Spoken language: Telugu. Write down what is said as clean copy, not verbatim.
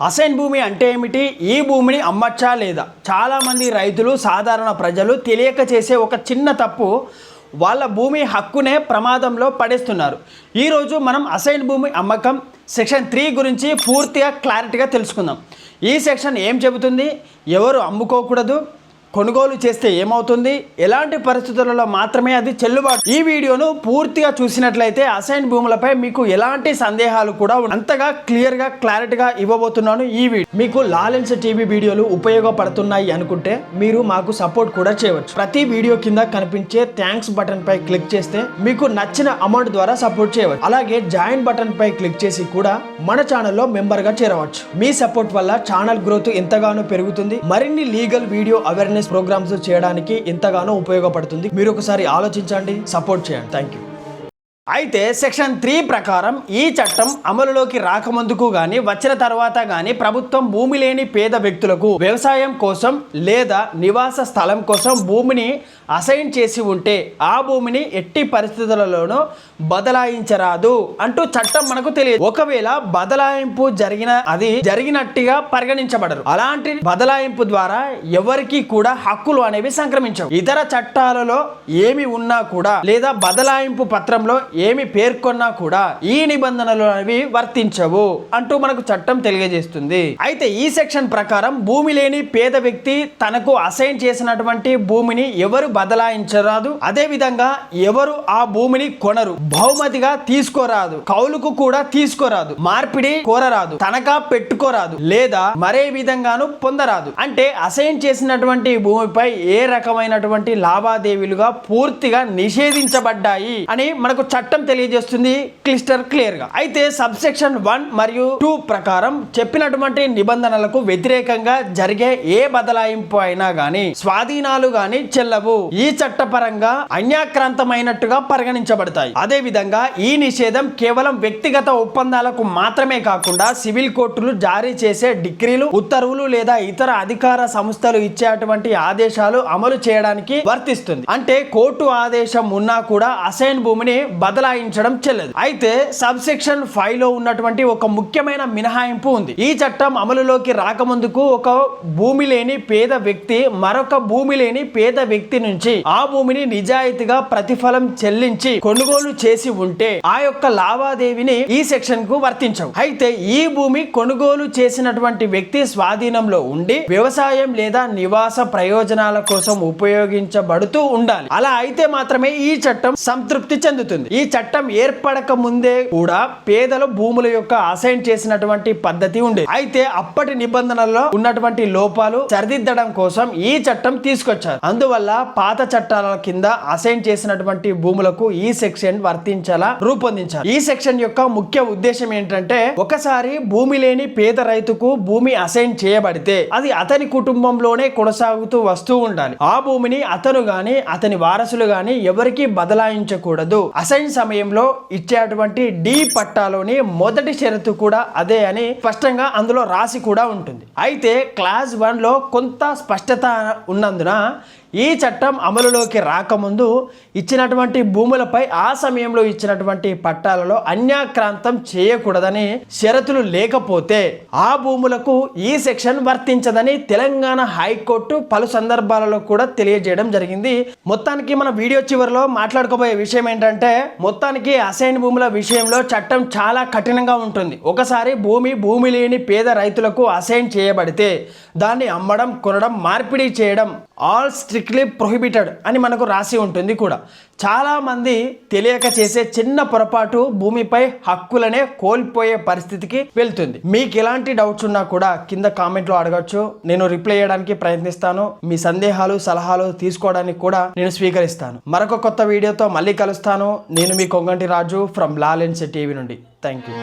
అసైన్ భూమి అంటే ఏమిటి? ఈ భూమిని అమ్మచ్చా లేదా? చాలామంది రైతులు, సాధారణ ప్రజలు తెలియక చేసే ఒక చిన్న తప్పు వాళ్ళ భూమి హక్కునే ప్రమాదంలో పడేస్తున్నారు. ఈరోజు మనం అసైన్ భూమి అమ్మకం సెక్షన్ 3 గురించి పూర్తిగా క్లారిటీగా తెలుసుకుందాం. ఈ సెక్షన్ ఏం చెబుతుంది? ఎవరు అమ్ముకోకూడదు, కొనుగోలు చేస్తే ఏమవుతుంది, ఎలాంటి పరిస్థితులలో మాత్రమే అది చెల్లుబాటు. ఈ వీడియోను పూర్తిగా చూసినట్లయితే అసైన్ భూములపై మీకు ఎలాంటి సందేహాలు కూడా అంతగా క్లియర్గా క్లారిటీగా ఇవ్వబోతున్నాను. ఈ వీడియో మీకు లాలెన్స్ టీవీ వీడియోలు ఉపయోగపడుతున్నాయి అనుకుంటే మీరు మాకు సపోర్ట్ కూడా చేయవచ్చు. ప్రతి వీడియో కింద కనిపించే థ్యాంక్స్ బటన్ పై క్లిక్ చేస్తే మీకు నచ్చిన అమౌంట్ ద్వారా సపోర్ట్ చేయవచ్చు. అలాగే జాయిన్ బటన్ పై క్లిక్ చేసి కూడా మన ఛానల్లో మెంబర్ గా చేరవచ్చు. మీ సపోర్ట్ వల్ల ఛానల్ గ్రోత్ ఎంతగానో పెరుగుతుంది. మరిన్ని లీగల్ వీడియో అవేర్నెస్ ప్రోగ్రామ్స్ చేయడానికి ఎంతగానో ఉపయోగపడుతుంది. మీరు ఒకసారి ఆలోచించండి, సపోర్ట్ చేయండి. Thank you. అయితే సెక్షన్ 3 ప్రకారం ఈ చట్టం అమలులోకి రాకముందుకు గాని వచ్చిన తర్వాత గాని ప్రభుత్వం భూమి లేని పేద వ్యక్తులకు వ్యవసాయం కోసం లేదా నివాస స్థలం కోసం భూమిని అసైన్ చేసి ఉంటే ఆ భూమిని ఎట్టి పరిస్థితులలోనూ బదలాయించరాదు అంటూ చట్టం మనకు తెలియదు. ఒకవేళ బదలాయింపు జరిగినట్టుగా పరిగణించబడరు. అలాంటి బదలాయింపు ద్వారా ఎవరికి కూడా హక్కులు అనేవి సంక్రమించవు. ఇతర చట్టాలలో ఏమి ఉన్నా కూడా లేదా బదలాయింపు పత్రంలో ఏమి పేర్కొన్నా కూడా ఈ నిబంధనలు అనేవి వర్తించవు అంటూ మనకు చట్టం తెలియజేస్తుంది. అయితే ఈ సెక్షన్ ప్రకారం భూమి లేని పేద వ్యక్తి తనకు అసైన్ చేసినటువంటి భూమిని ఎవరు బదలాయించరాదు. అదే విధంగా ఎవరు ఆ భూమిని కొనరు, బహుమతిగా తీసుకోరాదు, కౌలుకు కూడా తీసుకోరాదు, మార్పిడి కోరరాదు, తనఖా పెట్టుకోరాదు లేదా మరే విధంగాను పొందరాదు. అంటే అసైన్ చేసినటువంటి భూమిపై ఏ రకమైనటువంటి లావాదేవీలుగా పూర్తిగా నిషేధించబడ్డాయి అని మనకు చట్టం తెలియజేస్తుంది క్లియర్ గా. అయితే సబ్ సెక్షన్ 1 మరియు 2 ప్రకారం చెప్పినటువంటి నిబంధనలకు వ్యతిరేకంగా జరిగే ఏ బదలాయింపు అయినా గాని స్వాధీనాలు గాని చెల్లవు. ఈ చట్టపరంగా అన్యాక్రాంతమైనట్టుగా పరిగణించబడతాయి. అదే విధంగా ఈ నిషేధం కేవలం వ్యక్తిగత ఒప్పందాలకు మాత్రమే కాకుండా సివిల్ కోర్టులు జారీ చేసే డిగ్రీలు, ఉత్తర్వులు లేదా ఇతర అధికార సంస్థలు ఇచ్చేటువంటి ఆదేశాలు అమలు చేయడానికి వర్తిస్తుంది. అంటే కోర్టు ఆదేశం ఉన్నా కూడా అసైన్ భూమిని బదలాయించడం చెల్లదు. అయితే సబ్ సెక్షన్ 5 లో ఉన్నటువంటి ఒక ముఖ్యమైన మినహాయింపు ఉంది. ఈ చట్టం అమలులోకి రాకముందుకు ఒక భూమి లేని పేద వ్యక్తి మరొక భూమి లేని పేద వ్యక్తి నుంచి ఆ భూమిని నిజాయితీగా ప్రతిఫలం చెల్లించి కొనుగోలు చేసి ఉంటే ఆ యొక్క లావాదేవీని ఈ సెక్షన్ కు వర్తించవు. అయితే ఈ భూమి కొనుగోలు చేసినటువంటి వ్యక్తి స్వాధీనంలో ఉండి వ్యవసాయం లేదా నివాస ప్రయోజనాల కోసం ఉపయోగించబడుతూ ఉండాలి. అలా అయితే మాత్రమే ఈ చట్టం సంతృప్తి చెందుతుంది. ఈ చట్టం ఏర్పడక ముందే కూడా పేదల భూముల యొక్క అసైన్ చేసినటువంటి పద్ధతి ఉండేది. అయితే అప్పటి నిబంధనల్లో ఉన్నటువంటి లోపాలు సరిదిద్దడం కోసం ఈ చట్టం తీసుకొచ్చారు. అందువల్ల పాత చట్టాల కింద అసైన్ చేసినటువంటి భూములకు ఈ సెక్షన్ వర్తించేలా రూపొందించారు. ఈ సెక్షన్ యొక్క ముఖ్య ఉద్దేశం ఏంటంటే ఒకసారి భూమి లేని పేద రైతుకు భూమి అసైన్ చేయబడితే అది అతని కుటుంబంలోనే కొనసాగుతూ వస్తూ ఉండాలి. ఆ భూమిని అతను గాని అతని వారసులు గాని ఎవరికి బదలాయించకూడదు. అసైన్ సమయంలో ఇచ్చేటువంటి డి పట్టాలోని మొదటి షరతు కూడా అదే అని స్పష్టంగా అందులో రాసి కూడా ఉంటుంది. అయితే క్లాస్ 1 లో కొంత స్పష్టత ఉన్నందున ఈ చట్టం అమలులోకి రాకముందు ఇచ్చినటువంటి భూములపై ఆ సమయంలో ఇచ్చినటువంటి పట్టాలలో అన్యాక్రాంతం చేయకూడదని షరతులు లేకపోతే ఆ భూములకు ఈ సెక్షన్ వర్తించదని తెలంగాణ హైకోర్టు పలు సందర్భాలలో కూడా తెలియజేయడం జరిగింది. మొత్తానికి మన వీడియో చివరిలో మాట్లాడుకోబోయే విషయం ఏంటంటే మొత్తానికి అసైన్ భూముల విషయంలో చట్టం చాలా కఠినంగా ఉంటుంది. ఒకసారి భూమి లేని పేద రైతులకు అసైన్ చేయబడితే దాన్ని అమ్మడం, కొనడం, మార్పిడి చేయడం ఆల్ స్ట్రిక్ట్లీ ప్రొహిబిటెడ్ అని మనకు రాసి ఉంటుంది కూడా. చాలామంది తెలియక చేసే చిన్న పొరపాటు భూమిపై హక్కులనే కోల్పోయే పరిస్థితికి వెళ్తుంది. మీకు ఎలాంటి డౌట్స్ ఉన్నా కూడా కింద కామెంట్లో అడగచ్చు. నేను రిప్లై చేయడానికి ప్రయత్నిస్తాను. మీ సందేహాలు, సలహాలు తీసుకోవడానికి కూడా నేను స్వీకరిస్తాను. మరొక కొత్త వీడియోతో మళ్ళీ కలుస్తాను. నేను మీ కొంగంటి రాజు ఫ్రమ్ లాలెన్స్ టీవీ నుండి. Thank you.